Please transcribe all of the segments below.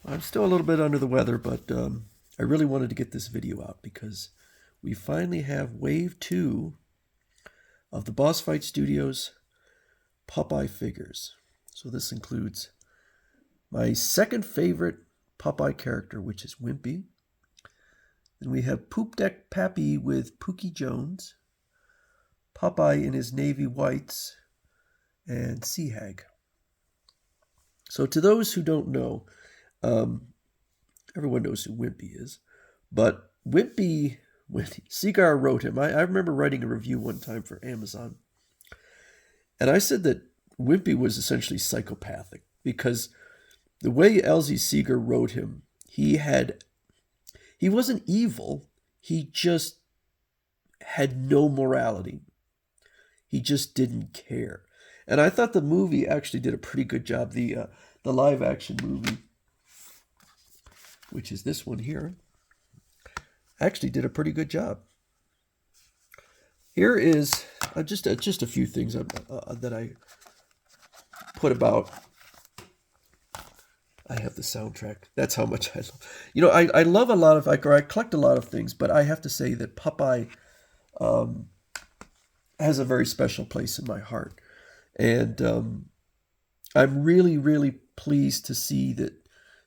I'm still a little bit under the weather, but I really wanted to get this video out because we finally have Wave 2 of the Boss Fight Studios Popeye figures. So this includes my second favorite Popeye character, which is Wimpy. Then we have Poop Deck Pappy with Pookie Jones, Popeye in his navy whites, and Sea Hag. So to those who don't know, everyone knows who Wimpy is, but Wimpy, when Seagar wrote him, I remember writing a review one time for Amazon, and I said that Wimpy was essentially psychopathic because the way LZ Seagar wrote him, he wasn't evil, he just had no morality. He just didn't care. And I thought the movie actually did a pretty good job. The live action movie, which is this one here, actually did a pretty good job. Here is just a few things that I put about. I have the soundtrack. That's how much I love. I love a lot of, I collect a lot of things, but I have to say that Popeye has a very special place in my heart. And I'm really, really pleased to see that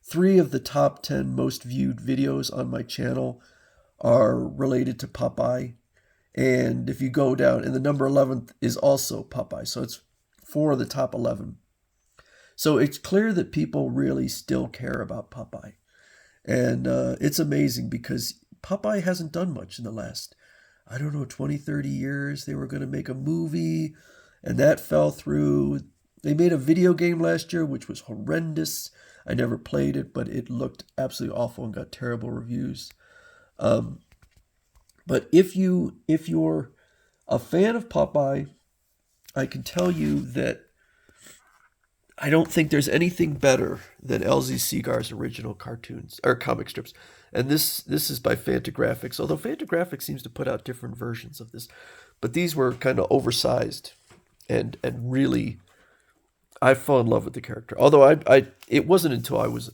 3 of the top 10 most viewed videos on my channel are related to Popeye. And if you go down, and the number 11th is also Popeye. So it's 4 of the top 11. So it's clear that people really still care about Popeye. And it's amazing because Popeye hasn't done much in the last, 20, 30 years. They were going to make a movie, and that fell through. They made a video game last year, which was horrendous. I never played it, but it looked absolutely awful and got terrible reviews. But if you're a fan of Popeye, I can tell you that I don't think there's anything better than LZ Seagar's original cartoons or comic strips. And this is by Fantagraphics, although Fantagraphics seems to put out different versions of this. But these were kind of oversized and really, I fell in love with the character. Although it wasn't until I was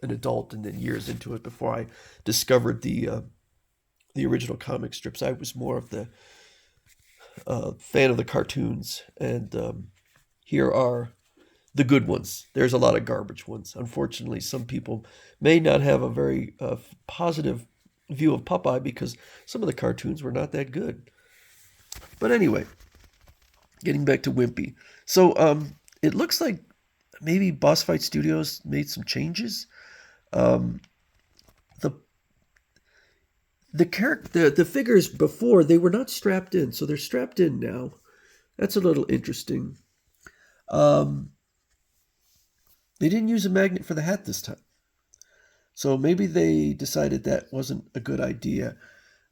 an adult and then years into it before I discovered the original comic strips. I was more of the fan of the cartoons, and here are the good ones. There's a lot of garbage ones. Unfortunately, some people may not have a very positive view of Popeye because some of the cartoons were not that good. But anyway, getting back to Wimpy. So it looks like maybe Boss Fight Studios made some changes. The figures before, they were not strapped in, so they're strapped in now. That's a little interesting. They didn't use a magnet for the hat this time. So maybe they decided that wasn't a good idea.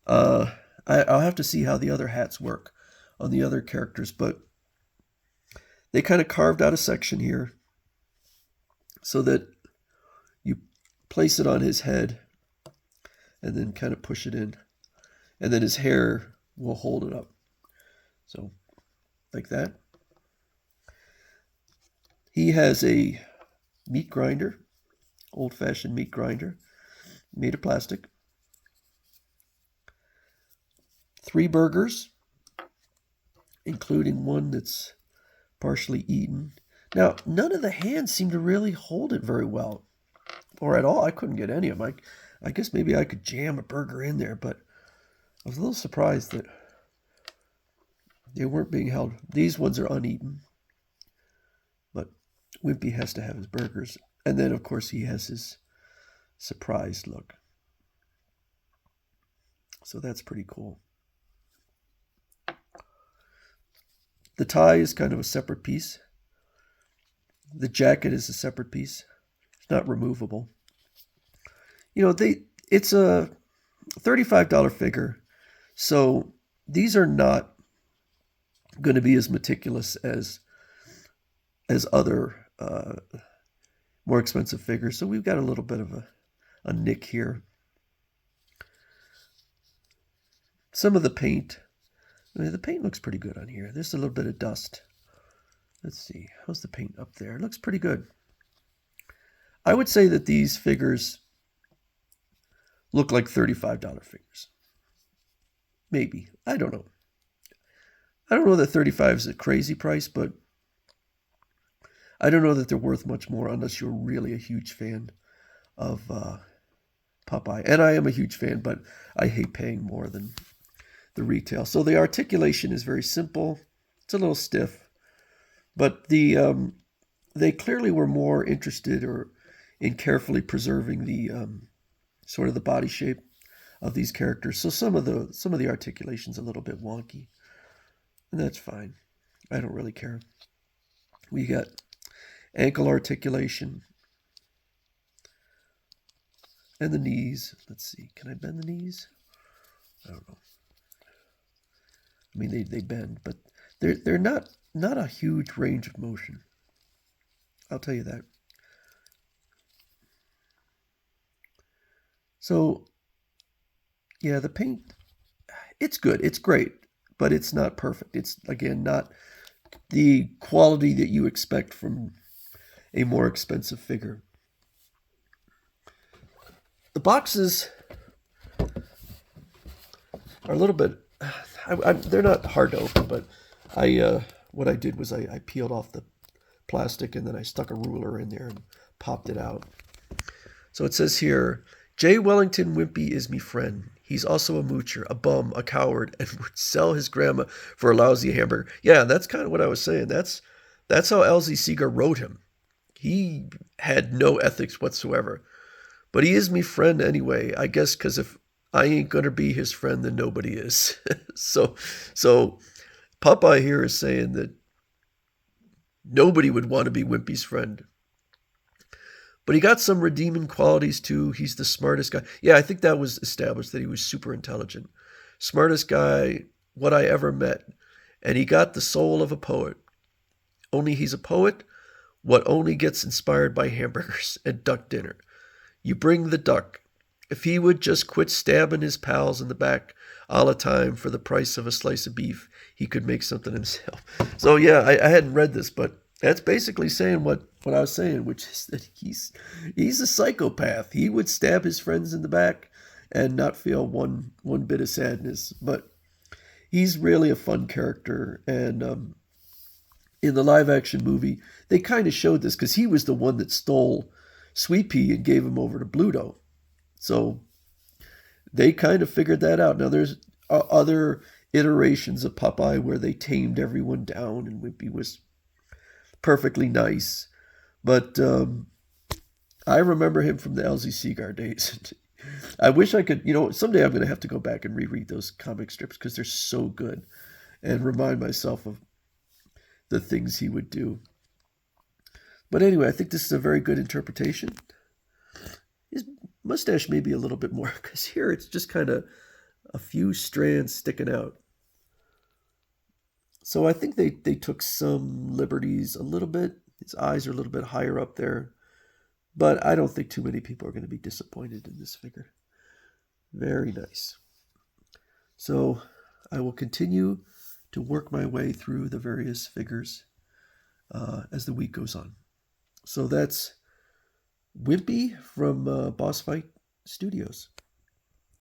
I'll have to see how the other hats work on the other characters, but they kind of carved out a section here so that you place it on his head and then kind of push it in. And then his hair will hold it up. So, like that. He has a meat grinder, old-fashioned meat grinder, made of plastic. 3 burgers, including one that's partially eaten. Now, none of the hands seem to really hold it very well, or at all. I couldn't get any of them. I guess maybe I could jam a burger in there, but I was a little surprised that they weren't being held. These ones are uneaten, but Wimpy has to have his burgers. And then, of course, he has his surprised look. So that's pretty cool. The tie is kind of a separate piece. The jacket is a separate piece. It's not removable. It's a $35 figure. So these are not going to be as meticulous as other more expensive figures. So we've got a little bit of a nick here. Some of the paint, the paint looks pretty good on here. There's a little bit of dust. Let's see, how's the paint up there? It looks pretty good. I would say that these figures look like $35 figures. Maybe. I don't know. I don't know that 35 is a crazy price, but I don't know that they're worth much more unless you're really a huge fan of Popeye. And I am a huge fan, but I hate paying more than the retail. So the articulation is very simple. It's a little stiff, but they clearly were more interested or in carefully preserving the sort of the body shape of these characters. So some of the articulation's a little bit wonky, and that's fine. I don't really care. We got ankle articulation and the knees. Let's see. Can I bend the knees? I don't know. I mean, they bend, but they're not a huge range of motion. I'll tell you that. So yeah, the paint, it's good. It's great, but it's not perfect. It's again not the quality that you expect from a more expensive figure. The boxes are a little bit. They're not hard to open, but what I did was I peeled off the plastic and then I stuck a ruler in there and popped it out. So it says here, J. Wellington Wimpy is me friend. He's also a moocher, a bum, a coward, and would sell his grandma for a lousy hamburger. Yeah, that's kind of what I was saying. That's how L.Z. Seeger wrote him. He had no ethics whatsoever. But he is me friend anyway, I guess, because if I ain't going to be his friend, then nobody is. So Popeye here is saying that nobody would want to be Wimpy's friend. But he got some redeeming qualities too. He's the smartest guy. Yeah, I think that was established that he was super intelligent. Smartest guy what I ever met. And he got the soul of a poet. Only he's a poet what only gets inspired by hamburgers and duck dinner. You bring the duck. If he would just quit stabbing his pals in the back all the time for the price of a slice of beef, he could make something himself. So yeah, I hadn't read this, but that's basically saying what I was saying, which is that he's a psychopath. He would stab his friends in the back and not feel one bit of sadness. But he's really a fun character, and in the live action movie, they kind of showed this because he was the one that stole Sweet Pea and gave him over to Bluto. So they kind of figured that out. Now there's other iterations of Popeye where they tamed everyone down and Wimpy was perfectly nice. But I remember him from the L.Z. Seagar days. I wish I could, someday I'm going to have to go back and reread those comic strips because they're so good and remind myself of the things he would do. But anyway, I think this is a very good interpretation. His mustache may be a little bit more because here it's just kind of a few strands sticking out. So I think they took some liberties a little bit. His eyes are a little bit higher up there. But I don't think too many people are going to be disappointed in this figure. Very nice. So I will continue to work my way through the various figures as the week goes on. So that's Wimpy from Boss Fight Studios.